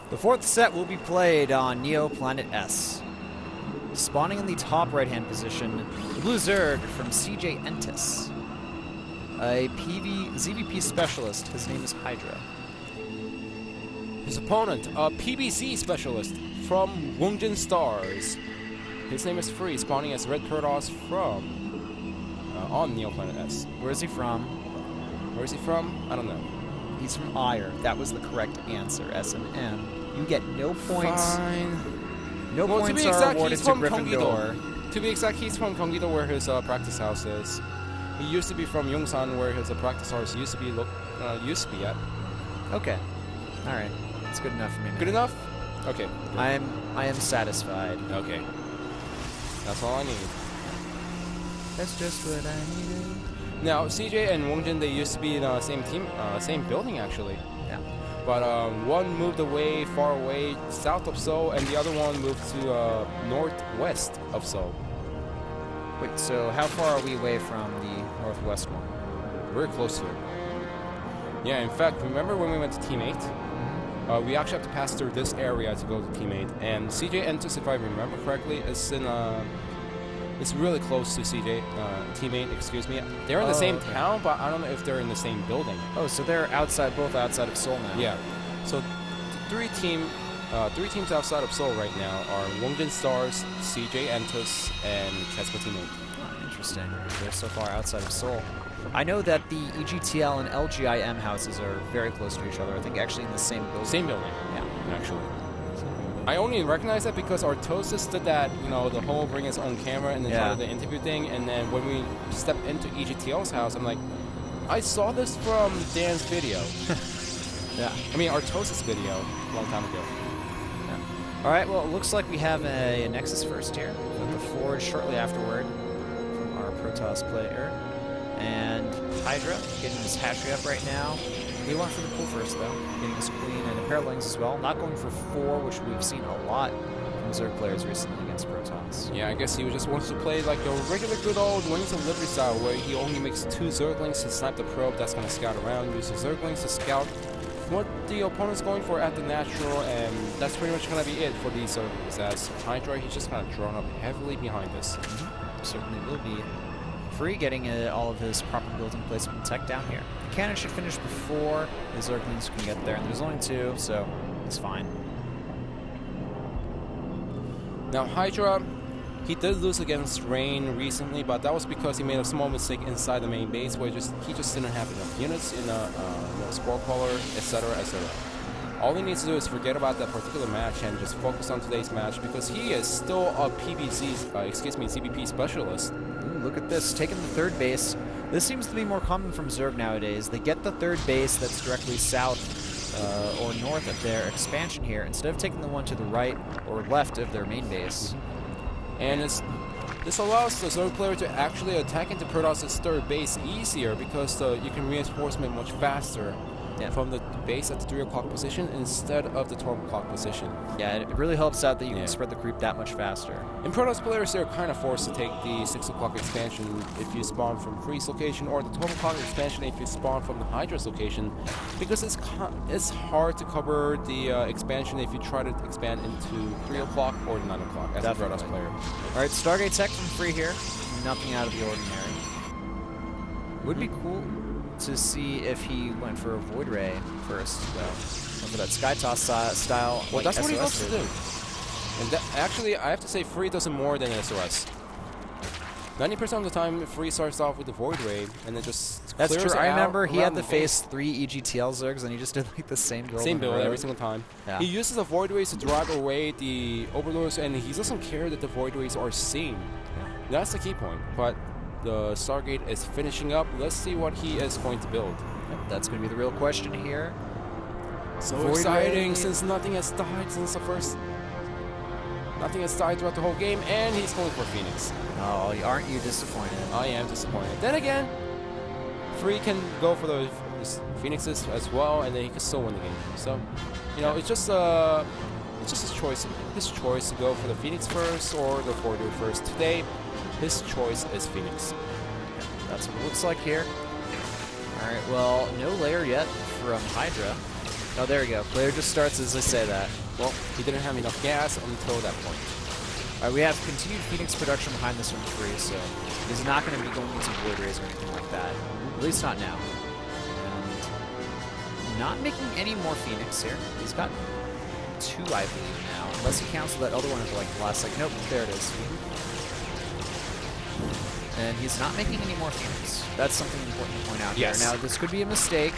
The fourth set will be played on Neo Planet S. Spawning in the top right-hand position, the Blue Zerg from CJ Entis. A ZvP specialist. His name is Hydra. His opponent, a PBZ specialist from WOONGJIN Stars. His name is Free, spawning as Red Protoss from on Neo Planet S. Where is he from? Where is he from? I don't know. He's from Ire. That was the correct answer. S and M. You get no points. Fine. No points are awarded to Gryffindor. To be exact, he's from Gyeonggi-do, where his practice house is. He used to be from Yongsan, where his practice house used to be at. Okay. All right. That's good enough for me. Good enough? Okay. Good. I am satisfied. Okay. That's all I need. That's just what I needed. Now, CJ and WOONGJIN, they used to be in the same team, same building actually. Yeah. But one moved away, far away, south of Seoul, and the other one moved to northwest of Seoul. Wait, so how far are we away from the northwest one? Very close to it. Yeah, in fact, remember when we went to Team 8? We actually have to pass through this area to go to Team 8. And CJ Entis, if I remember correctly, is in it's really close to CJ, Team 8, excuse me. They're in the same town, but I don't know if they're in the same building. Oh, so they're both outside of Seoul now. Yeah. So three teams outside of Seoul right now are WOONGJIN Stars, CJ Entis, and Kespa Team 8. Oh, interesting. They're so far outside of Seoul. I know that the EGTL and LGIM houses are very close to each other. I think actually in the same building. Same building. Yeah. Actually. I only recognize that because Artosis did that, you know, the whole bring his own camera and then started the interview thing, and then when we stepped into EGTL's house, I'm like, I saw this from Dan's video. Yeah. I mean, Artosis video a long time ago. Yeah. All right, well, it looks like we have a Nexus first here, with the Forge shortly afterward from our Protoss player. And Hydra getting his hatchery up right now. He went for the pull first, though, getting his Queen and a pair of Lings as well. Not going for 4, which we've seen a lot from Zerg players recently against Protoss. Yeah, I guess he just wants to play like the regular good old Wings of Liberty style, where he only makes 2 Zerglings to snipe the probe that's going to scout around, use the Zerglings to scout what the opponent's going for at the natural, and that's pretty much going to be it for these Zerglings. As Hydra, he's just kind of drawn up heavily behind this. Certainly will be. Free getting all of his proper building placement tech down here. The cannon should finish before the Zerglings can get there, and there's only 2, so it's fine. Now Hydra, he did lose against Rain recently, but that was because he made a small mistake inside the main base, where he just didn't have enough units in a Spore Caller, etc., etc. All he needs to do is forget about that particular match and just focus on today's match, because he is still a ZvP specialist. Ooh, look at this, taking the 3rd base. This seems to be more common from Zerg nowadays. They get the 3rd base that's directly south or north of their expansion here, instead of taking the one to the right or left of their main base. And this allows the Zerg player to actually attack into Protoss' 3rd base easier, because you can reinforcement much faster from the base at the 3 o'clock position instead of the 12 o'clock position. Yeah, it really helps out that you can spread the creep that much faster. And Protoss players, they're kind of forced to take the 6 o'clock expansion if you spawn from Free's location, or the 12 o'clock expansion if you spawn from the Hydra's location, because it's hard to cover the expansion if you try to expand into 3 o'clock or 9 o'clock as a Protoss player. Alright, Stargate Tech from Free here. Nothing out of the ordinary. Would be cool to see if he went for a Void Ray first, though. Or for that Sky Toss style. Well, like that's what he SOS loves to did. do. And actually, I have to say, Free does it more than SOS. 90% of the time, Free starts off with the Void Ray, and then just That's clears true. it I remember out he had around to the face 3 EGTL Zergs, and he just did like the same build. Same build every single time. Yeah. He uses the Void Rays to drive away the Overlords, and he doesn't care that the Void Rays are seen. Yeah. That's the key point. But the Stargate is finishing up. Let's see what he is going to build. Yep, that's going to be the real question here. So Void exciting, Ray. since nothing has died since the first. Nothing has died throughout the whole game, and he's going for Phoenix. Oh, aren't you disappointed? I am disappointed. Then again, Free can go for the Phoenixes as well, and then he can still win the game. So, you know, it's just his choice. His choice to go for the Phoenix first or the Void Ray first. Today, his choice is Phoenix. That's what it looks like here. Alright, well, no lair yet from Hydra. Oh, there we go. Player just starts as I say that. Well, he didn't have enough gas until that point. All right, we have continued Phoenix production behind this from Free, so he's not going to be going into Void Rays or anything like that. At least not now. And not making any more Phoenix here. He's got 2, I believe, now. Unless he counts that other one at like the last second. Nope, there it is. And he's not making any more Phoenix. That's something important to point out here. Now, this could be a mistake,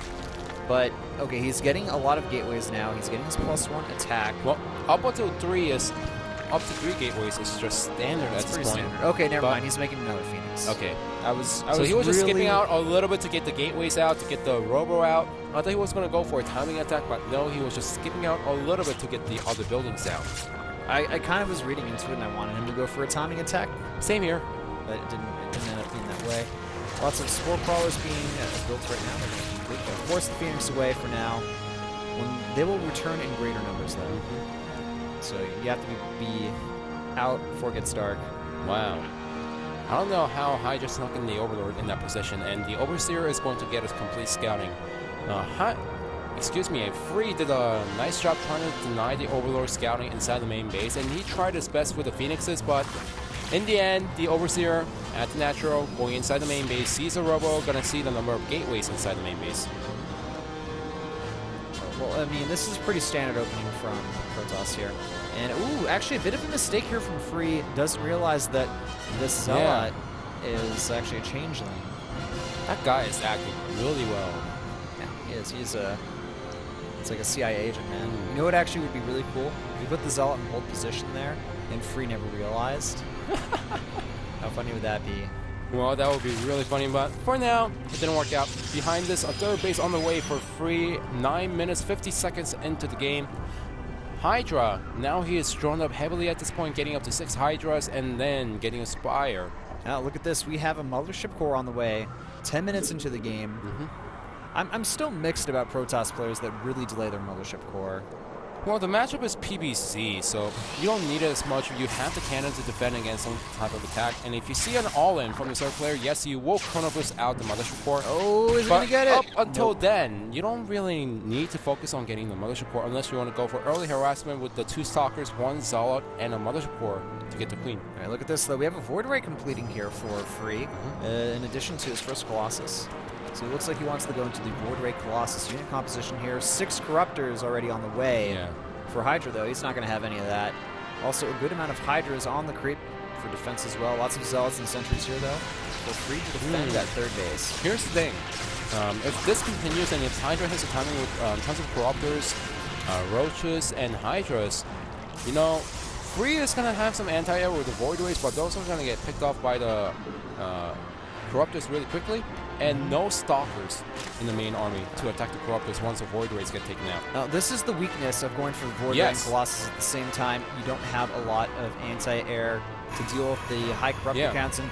but okay, he's getting a lot of gateways now. He's getting his +1 attack. Well, up to 3 gateways is just standard at this point. Standard. Okay, never mind. He's making another Phoenix. Okay, so he was just skipping out a little bit to get the gateways out, to get the robo out. I thought he was going to go for a timing attack, but no, he was just skipping out a little bit to get the other buildings out. I kind of was reading into it, and I wanted him to go for a timing attack. Same here. But it didn't end up being that way. Lots of spore crawlers being built right now. They're going to force the Phoenix away for now. They will return in greater numbers, though. So you have to be out before it gets dark. Wow. I don't know how Hydra snuck in the Overlord in that position, and the Overseer is going to get us complete scouting. Free did a nice job trying to deny the Overlord scouting inside the main base, and he tried his best with the Phoenixes, but in the end, the Overseer at the natural, going inside the main base, sees a robo, gonna see the number of gateways inside the main base. Well, I mean, this is pretty standard opening from Protoss here. And, ooh, actually a bit of a mistake here from Free. Doesn't realize that this Zealot is actually a changeling. That guy is acting really well. Yeah, he is. He's it's like a CIA agent, man. You know what actually would be really cool? If you put the Zealot in hold position there, and Free never realized. How funny would that be? Well, that would be really funny, but for now, it didn't work out. Behind this, a third base on the way for Free, 9 minutes, 50 seconds into the game. Hydra, now he is drawn up heavily at this point, getting up to 6 Hydras and then getting a Spire. Now, look at this. We have a Mothership Core on the way, 10 minutes into the game. I'm still mixed about Protoss players that really delay their Mothership Core. Well, the matchup is PBC, so you don't need it as much. You have the cannon to defend against some type of attack, and if you see an all-in from the third player, yes, you will Chrono Boost out the Mothership Core. Oh, is he going to get it? Up until then, you don't really need to focus on getting the Mothership Core unless you want to go for early harassment with the 2 Stalkers, 1 Zealot, and a Mothership Core to get the Queen. All right, look at this, though. We have a Void Ray completing here for Free, in addition to his first Colossus. So it looks like he wants to go into the Void Ray Colossus unit composition here. 6 Corruptors already on the way. Yeah. For Hydra, though, he's not going to have any of that. Also, a good amount of Hydras on the creep for defense as well. Lots of Zealots and Sentries here, though. So Free to defend that third base. Here's the thing. If this continues and if Hydra has a timing with tons of Corruptors, Roaches, and Hydras, you know, Free is going to have some anti-air with the Void Rays, but those are going to get picked off by the Corruptors really quickly. And no Stalkers in the main army to attack the Corruptors once the Void Rays get taken out. Now, this is the weakness of going for Void Ray and Colossus at the same time. You don't have a lot of anti-air to deal with the high Corruptor counts. And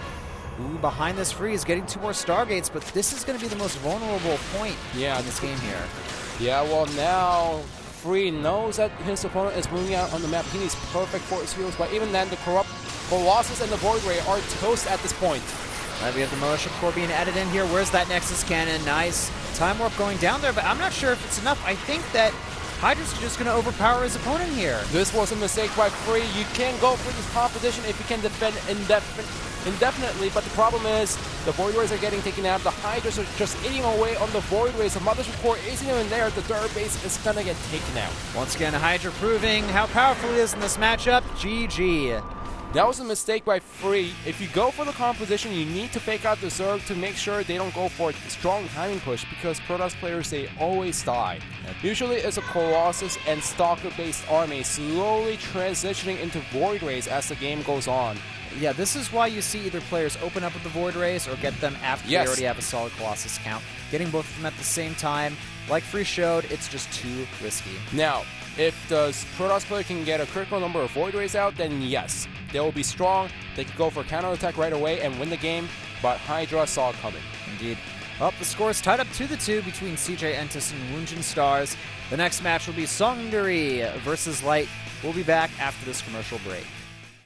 ooh, behind this Free is getting 2 more Stargates, but this is going to be the most vulnerable point in this game here. Yeah, well, now Free knows that his opponent is moving out on the map. He needs perfect force fields, but even then, the Colossus and the Void Ray are toast at this point. We have the Mothership Core being added in here. Where's that Nexus Cannon? Nice. Time Warp going down there, but I'm not sure if it's enough. I think that Hydra's just going to overpower his opponent here. This was a mistake by Free. You can't go for this competition if you can defend indefinitely, but the problem is the Void Rays are getting taken out. The Hydras are just eating away on the Void Rays. The Mothership Core isn't even there. The third base is going to get taken out. Once again, Hydra proving how powerful he is in this matchup. GG. That was a mistake by Free. If you go for the composition, you need to fake out the Zerg to make sure they don't go for a strong timing push, because Protoss players, they always die. Usually it's a Colossus and Stalker-based army slowly transitioning into Void Rays as the game goes on. Yeah, this is why you see either players open up with the Void Rays or get them after they already have a solid Colossus count. Getting both of them at the same time, like Free showed, it's just too risky. Now, if the Protoss player can get a critical number of Void Rays out, then yes, they will be strong. They can go for a counterattack right away and win the game, but Hydra saw it coming. Indeed. Well, the score is tied up 2-2 between CJ Entis and WOONGJIN Stars. The next match will be Songduri versus Light. We'll be back after this commercial break.